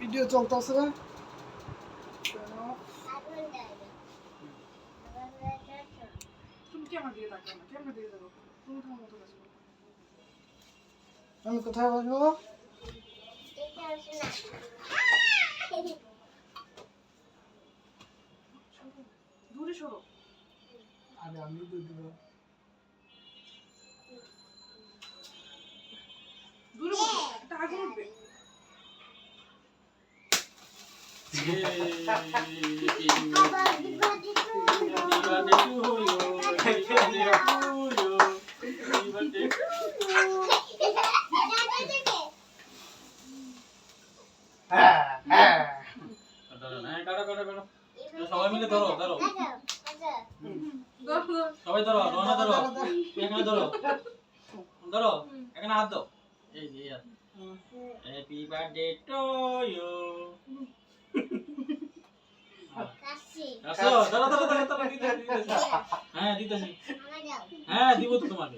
video চলতেছে না তুমি কি আমার দিকে তাকাও না কেমন দিকে যাবো তুমি তোমার মতো কাজ করো আমি কোথায় বসবো দূরে সরো আরে আমি দুধ দিব দূরে বসো একটা আগুন উঠবে সবাই মিলে ধরো ধরো ধরো ধরো সবাই ধরো রোনা ধরো এখানে ধরো ধরো এখানে হাত দাও এই যে হ্যাপি বার্থডে টু ইউ আসো ধরো ধরো ধরো ধরো দিতেছি হ্যাঁ দিতেছি হ্যাঁ দিব তো তোমাকে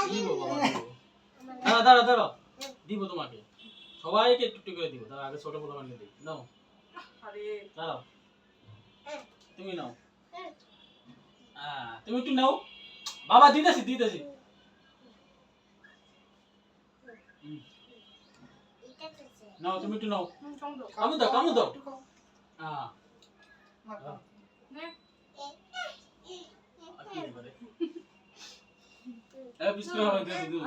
দিব বাবা ধরো ধরো ধরো দিব তোমাকে সবাইকে একটু একটু করে দিব তার আগে ছোট বড় বানিয়ে দিই নাও আরে দাঁড়াও তুমি নাও তুমি একটু নাও বাবা দিতেছি দিতেছি নাও তুমি একটু নাও কামু দাও কামু দাও হ্যাঁ নে বিস্কুট হবে দিয়ে দিও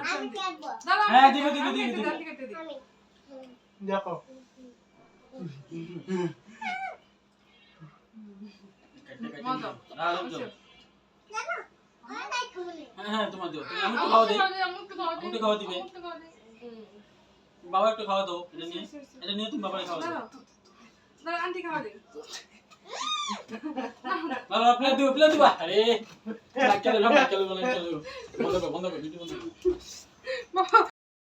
দাঁড়া হ্যাঁ দিবে দিবে দিবে দিবে দিকে দিকে দেখো মজা হ্যাঁ হ্যাঁ তোমার দিও আমি একটু খাওয়া দিই আমি একটু খাওয়া দিবে বাবা একটু খাওয়া দাও এটা নিয়ে তুমি বাবাকে খাওয়া দাও দাঁড়া আন্টি খাওয়া দে বাবা প্লেট দিও আরে চলো বন্ধ কর ভিডিও বন্ধ কর বাবা